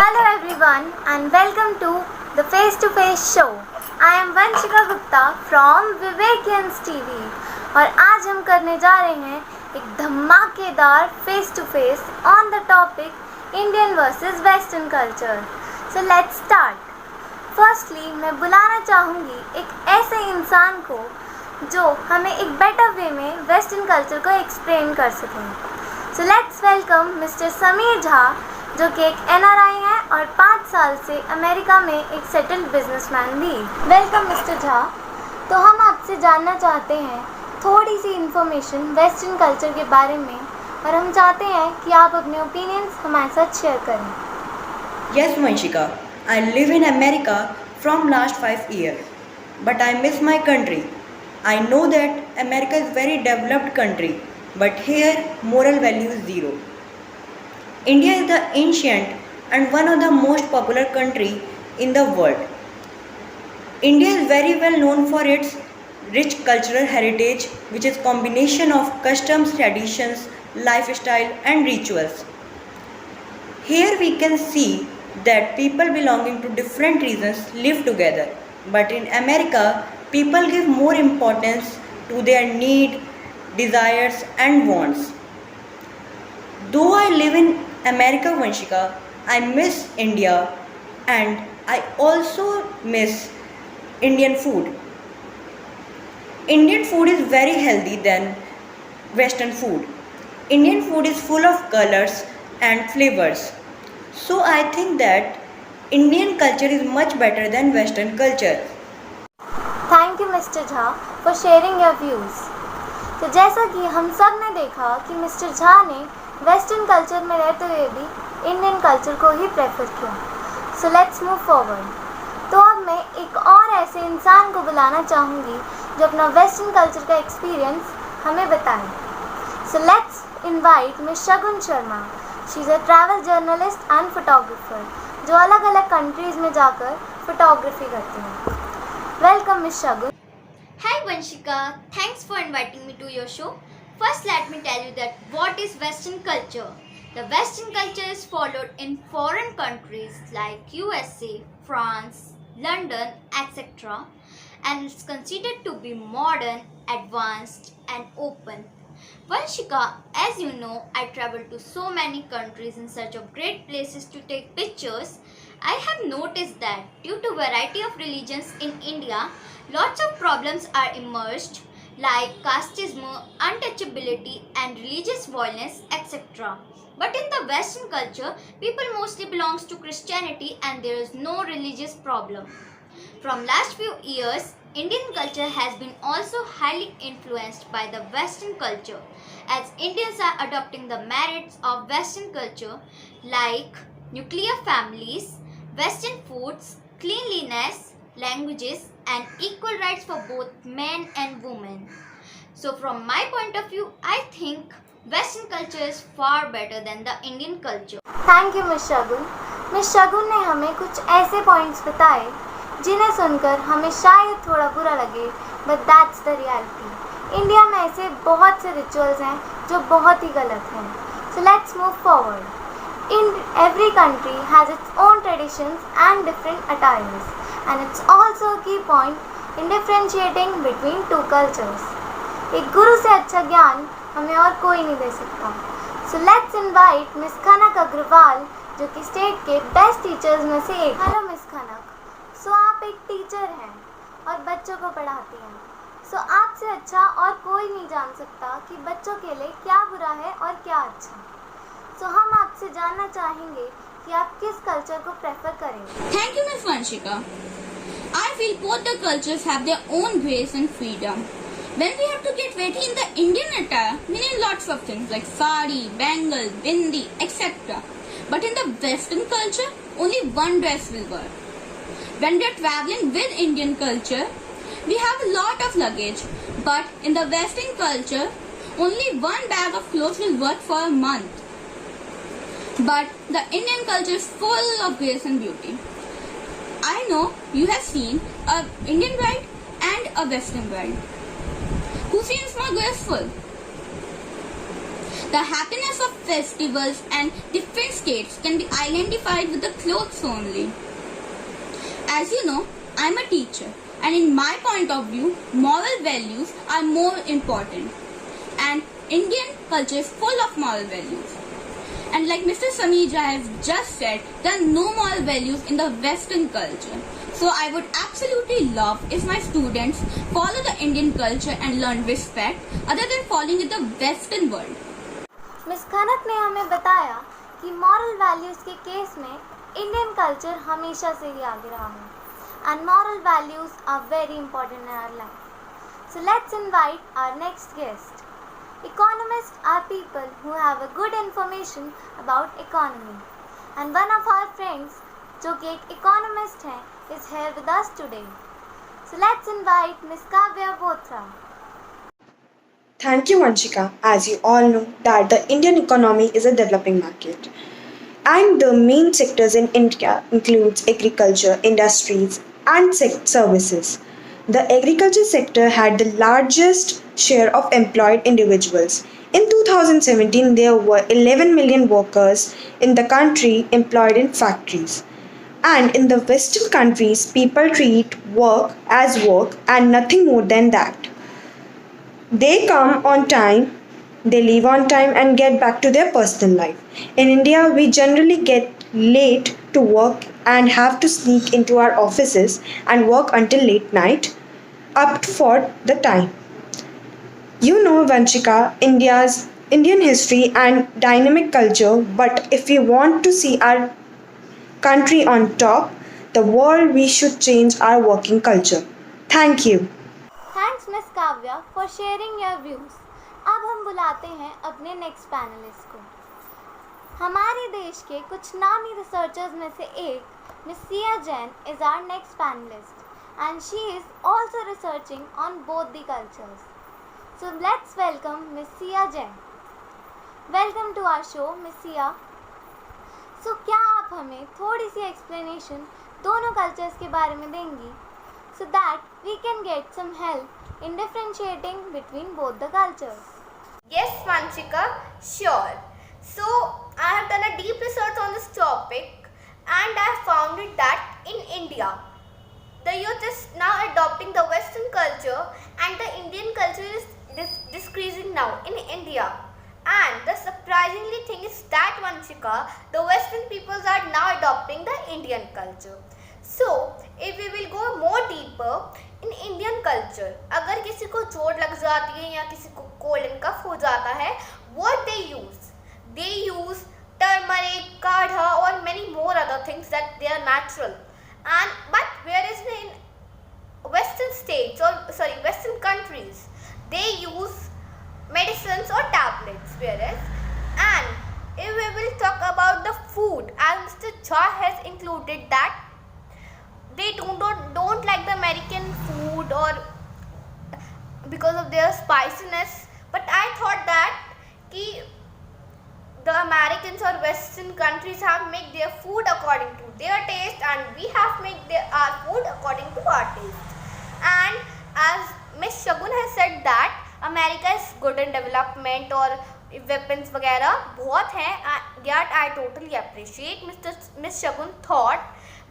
Hello everyone and welcome to the Face to Face show. I am Vanshika Gupta from Vivekians TV और आज हम करने जा रहे हैं एक धमाकेदार face to face on the topic Indian versus western culture. So let's start. Firstly मैं बुलाना चाहूँगी एक ऐसे इंसान को जो हमें एक बेटर वे में वेस्टर्न कल्चर को एक्सप्लेन कर सकें. सो let's welcome mister Sameer Jha जो कि एक NRI है और 5 साल से अमेरिका में एक सेटल्ड बिजनेसमैन भी. Welcome mister Jha. तो हम आपसे जानना चाहते हैं थोड़ी सी इन्फॉर्मेशन वेस्टर्न कल्चर के बारे में और हम चाहते हैं कि आप अपने ओपिनियंस हमारे साथ शेयर करें. Yes, Vanshika. I live in America from last 5 years, but I miss my country. I know that America is very developed country, but here moral value is zero. India is the ancient and one of the most popular country in the world. India is very well known for its rich cultural heritage, which is combination of customs, traditions, lifestyle and rituals. Here we can see that people belonging to different regions live together, but in America people give more importance to their need, desires and wants. Though I live in America, Vanshika, I miss India and I also miss Indian food. Indian food is very healthy than Western food. Indian food is full of colors and flavors. So I think that Indian culture is much better than Western culture. Thank you mister Jha for sharing your views. तो जैसा कि हम सब ने देखा कि mister Jha ने western culture में रहते हुए भी इंडियन कल्चर को ही प्रेफर किया. So let's move forward. तो अब मैं एक और ऐसे इंसान को बुलाना चाहूँगी जो अपना वेस्टर्न कल्चर का एक्सपीरियंस हमें बताए. सो let's invite miss Shagun Sharma. She is a travel journalist and photographer जो अलग अलग कंट्रीज़ में जाकर फोटोग्राफी करती हैं. Welcome miss Shagun. Hi Vanshika, thanks for inviting me to your show. First let me tell you that what is Western culture. The Western culture is followed in foreign countries like USA, France, London, etc. and it's considered to be modern, advanced and open. Vanshika, as you know, I travel to so many countries in search of great places to take pictures. I have noticed that due to variety of religions in India, lots of problems are emerged like casteism, untouchability and religious violence, etc. But in the Western culture, people mostly belongs to Christianity and there is no religious problem. From last few years, Indian culture has been also highly influenced by the Western culture as Indians are adopting the merits of Western culture like nuclear families, Western foods, cleanliness, languages and equal rights for both men and women. So from my point of view, I think Western culture is far better than the Indian culture. Thank you miss Shagun. Miss Shagun ने हमें कुछ ऐसे points बताए जिन्हें सुनकर हमें शायद थोड़ा बुरा लगे, but that's the reality. India में ऐसे बहुत से रिचुअल्स हैं जो बहुत ही गलत हैं. So let's move forward. In every country has its own traditions and different attires, and it's also a key point in differentiating between two cultures. एक गुरु से अच्छा ज्ञान हमें और कोई नहीं दे सकता. So let's invite Miss खनक अग्रवाल जो कि स्टेट के बेस्ट टीचर्स में से एक. हेलो मिस खनक. सो आप एक टीचर हैं और बच्चों को पढ़ाती हैं. सो आपसे अच्छा और कोई नहीं जान सकता कि बच्चों के लिए क्या बुरा है और क्या अच्छा. सो हम आपसे जानना चाहेंगे कि आप किस कल्चर को प्रेफर करेंगे. Thank you, Ms. Vanshika. I feel both the cultures have their own grace and freedom. When we have to get ready in the Indian attire, we need lots of things like sari, bangle, bindi, etc. But in the Western culture, only one dress will work. When we are traveling with Indian culture, we have a lot of luggage. But in the Western culture, only one bag of clothes will work for a month. But the Indian culture is full of grace and beauty. I know you have seen a Indian bride and a Western bride. Who seems more graceful? The happiness of festivals and different states can be identified with the clothes only. As you know, I'm a teacher, and in my point of view, moral values are more important. And Indian culture is full of moral values. And like Mr. Sameeja has just said, there are no moral values in the Western culture. So I would absolutely love if my students follow the Indian culture and learn respect other than following in the Western world. Miss Khanak ने हमें बताया कि moral values के case में Indian culture हमेशा से ही आगे रहा है and moral values are very important in our life. So let's invite our next guest. Economists are people who have a good information about economy. And one of our friends, जो कि एक economist हैं, is here with us today. So let's invite Ms. Kavya Bothra. Thank you, Vanshika. As you all know, that the Indian economy is a developing market. And the main sectors in India includes agriculture, industries, and services. The agriculture sector had the largest share of employed individuals. In 2017, there were 11 million workers in the country employed in factories. And in the Western countries, people treat work as work and nothing more than that. They come on time, they leave on time and get back to their personal life. In India, we generally get late to work and have to sneak into our offices and work until late night, up for the time. You know, Vanshika, Indian history and dynamic culture, but if we want to see our country on top, the world, we should change our working culture. Thank you. Thanks Ms. Kavya for sharing your views. अब हम बुलाते हैं अपने next panelist को. हमारे देश के कुछ नामी रिसर्चर्स में से एक miss Siya Jain is our next panelist and she is also researching on both the cultures. So let's welcome miss Siya Jain. Welcome to our show miss Siya. सो क्या आप हमें थोड़ी सी एक्सप्लेनेशन दोनों कल्चर्स के बारे में देंगी so that we can get some help in differentiating between both the cultures? Yes, Vanshika, sure. So, I have done a deep research on this topic and I have found it that in India, the youth is now adopting the Western culture and the Indian culture is decreasing now in India. And the surprisingly thing is that, Vanshika, the Western peoples are now adopting the Indian culture. So, if we will go more deeper in Indian culture, अगर किसी को चोट लग जाती है या किसी को कोल्ड एंड कफ हो जाता है, what they use turmeric, काढ़ा और many more other things that they are natural. But whereas in Western countries, they use medicines or tablets. And if we will talk about the food, as Mr. Jha has included that they don't like the American food or because of their spiciness, but I thought that the Americans or Western countries have made their food according to their taste and we have made our food according to our taste. And as Ms. Shagun has said that America is good in development or weapons वगैरह बहुत हैं, yet I totally appreciate Ms. Shagun thought.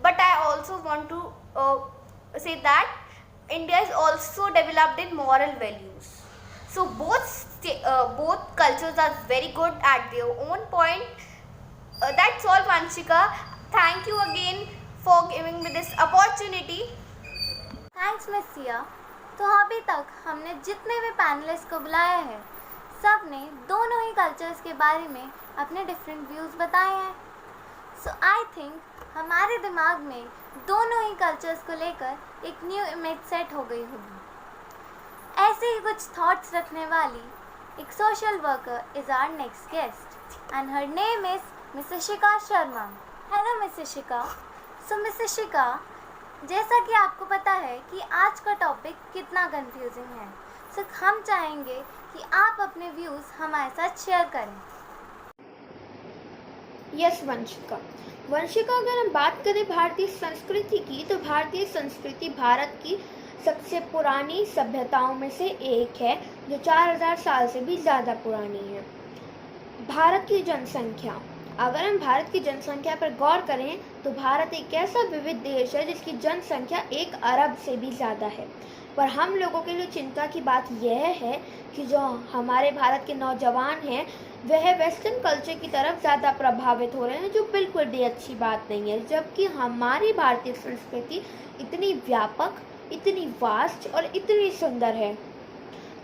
But I also want to say that India is also developed in moral values. So both cultures are very good at their own point. That's all, Vanshika. Thank you again for giving me this opportunity. Thanks Miss Sia. तो अभी तक हमने जितने भी panelist को बुलाया है, सब ने दोनों ही कल्चर्स के बारे में अपने डिफरेंट व्यूज़ बताए हैं. सो आई थिंक हमारे दिमाग में दोनों ही कल्चर्स को लेकर एक न्यू इमेज सेट हो गई होगी. ऐसे ही कुछ थॉट्स रखने वाली एक social worker is our next guest and her name is miss Ishika Sharma. Hello miss Ishika. So miss Ishika, जैसा कि आपको पता है कि आज का टॉपिक कितना कंफ्यूजिंग है, सो हम चाहेंगे कि आप अपने व्यूज़ हमारे साथ शेयर करें. यस वंशिका, अगर हम बात करें भारतीय संस्कृति की, तो भारतीय संस्कृति भारत की सबसे पुरानी सभ्यताओं में से एक है जो 4000 साल से भी ज़्यादा पुरानी है. भारत की जनसंख्या। अगर हम भारत की जनसंख्या पर गौर करें तो भारत एक ऐसा विविध देश है जिसकी जनसंख्या 1 अरब से भी ज़्यादा है। पर हम लोगों के लिए चिंता की बात यह है कि जो हमारे भारत के नौजवान हैं वह वेस्टर्न कल्चर की तरफ ज़्यादा प्रभावित हो रहे हैं, जो बिल्कुल भी अच्छी बात नहीं है। जबकि हमारी भारतीय संस्कृति इतनी व्यापक, इतनी वास्ट और इतनी सुंदर है।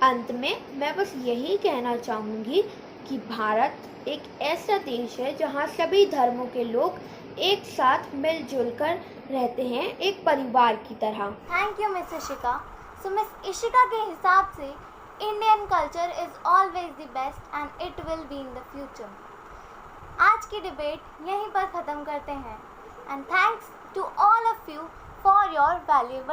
अंत में मैं बस यही कहना चाहूँगी कि भारत एक ऐसा देश है जहाँ सभी धर्मों के लोग एक साथ मिलजुल कर रहते हैं, एक परिवार की तरह। Thank you miss Ishika. So miss Ishika के हिसाब से Indian culture is always the best and it will be in the future. आज की डिबेट यहीं पर ख़त्म करते हैं and thanks to all of you for your valuable